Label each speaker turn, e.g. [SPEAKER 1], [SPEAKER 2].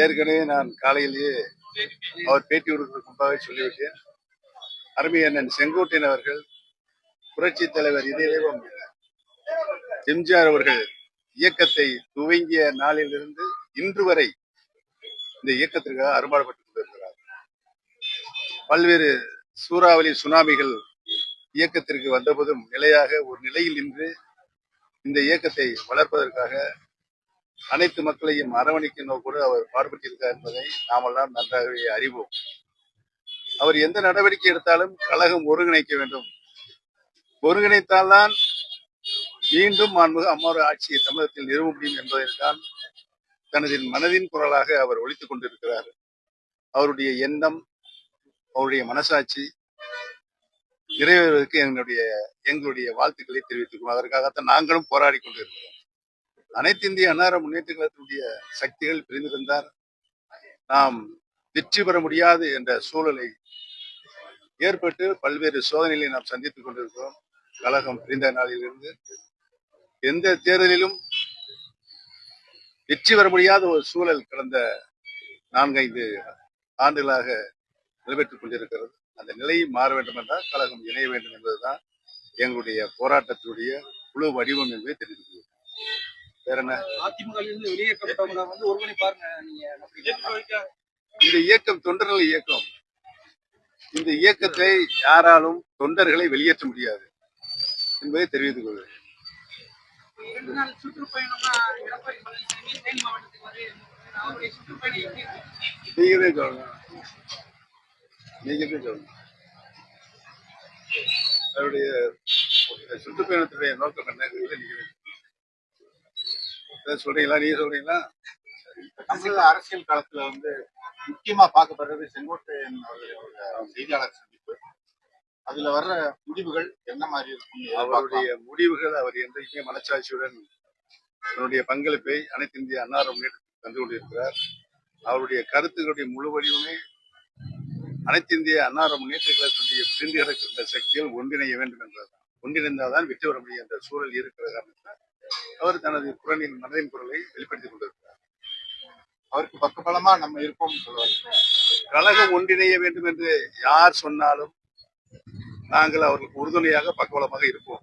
[SPEAKER 1] ஏற்கனவே நான் காலையிலேயே அவர் பேட்டி கொடுப்பதற்கு முன்பாக சொல்லிவிட்டேன். அருமை அண்ணன் செங்கோட்டையன் அவர்கள், புரட்சி தலைவர் இதயம் எம்ஜிஆர் அவர்கள் இயக்கத்தை துவங்கிய நாளிலிருந்து இன்று வரை இந்த இயக்கத்திற்காக அரும்பாடுபட்டுக் கொண்டிருக்கிறார். பல்வேறு சூறாவளி சுனாமிகள் இயக்கத்திற்கு வந்தபோதும் நிலையாக ஒரு நிலையில் நின்று இந்த இயக்கத்தை வளர்ப்பதற்காக அனைத்து மக்களையும் அரவணைக்கும் நோக்கோடு அவர் பாடுபட்டிருக்கார் என்பதை நாமெல்லாம் நன்றாகவே அறிவோம். அவர் எந்த நடவடிக்கை எடுத்தாலும் கழகம் ஒருங்கிணைக்க வேண்டும். ஒருங்கிணைத்தால்தான் மீண்டும் மாண்புமிகு அம்மாவோட ஆட்சியை தமிழகத்தில் நிறுவ முடியும் என்பதைத்தான் தனது மனதின் குரலாக அவர் ஒலித்துக் கொண்டிருக்கிறார். அவருடைய எண்ணம், அவருடைய மனசாட்சி நிறைவேறுவதற்கு எங்களுடைய வாழ்த்துக்களை தெரிவித்துக்கொள்வோம். அதற்காகத்தான் நாங்களும் போராடி கொண்டிருக்கிறோம். அனைத்து இந்திய அன்னார முன்னேற்ற கழகத்தினுடைய சக்திகள் பிரிந்திருந்தார் நாம் வெற்றி பெற முடியாது என்ற சூழலை ஏற்பட்டு பல்வேறு சோதனைகளை நாம் சந்தித்துக் கொண்டிருக்கிறோம். கழகம் பிரிந்த நாளிலிருந்து எந்த தேர்தலிலும் வெற்றி பெற முடியாத ஒரு சூழல் கடந்த 4-5 ஆண்டுகளாக நடைபெற்றுக் கொண்டிருக்கிறது. அந்த நிலையை மாற வேண்டும் என்றால் கழகம் இணைய வேண்டும் என்பதுதான் எங்களுடைய போராட்டத்தினுடைய குழு வடிவம் என்பதை தெரிந்து கொள்வோம். வேற என்ன? இந்த இயக்கம் தொண்டர்கள் இயக்கம். இந்த இயக்கத்தை யாராலும் தொண்டர்களை வெளியேற்ற முடியாது என்பதை தெரிவித்துக் கொள்வேன். நீங்களே சொல்லணும். அவருடைய சுற்றுப்பயணத்துடைய நோக்கம் என்ன சொல்றீங்களா? நீங்க சொல்றீங்களா?
[SPEAKER 2] தமிழக அரசியல் களத்துல முக்கியமா பார்க்கப்படுறது செங்கோட்டையன் செய்தியாளர் சந்திப்பு. அதுல வர்ற முடிவுகள் என்ன மாதிரி இருக்கும்?
[SPEAKER 1] அவருடைய முடிவுகள், அவர் என்றைக்குமே மனச்சாட்சியுடன் தன்னுடைய பங்களிப்பை அனைத்து இந்திய அன்னார முன்னேற்றத்துக்கு தந்து கொண்டிருக்கிறார். அவருடைய கருத்துக்களுடைய முழு வடிவமே அனைத்து இந்திய அன்னார முன்னேற்ற கழகத்துடைய பிரிந்து கிடக்கின்ற சக்திகள் ஒன்றிணைய வேண்டும் என்பதுதான். ஒன்றிணைந்தால்தான் வெற்றி பெற முடியும் என்ற சூழல் இருக்கிற காரணத்தால் அவர் தனது மனதின் குரலை வெளிப்படுத்திக் கொண்டிருக்கிறார்.
[SPEAKER 2] அவருக்கு பக்கபலமா நம்ம இருப்போம் சொல்லுவார்.
[SPEAKER 1] கழகம் ஒன்றிணைய வேண்டும் என்று யார் சொன்னாலும் நாங்கள் அவர்களுக்கு உறுதுணையாக பக்கபலமாக இருப்போம்.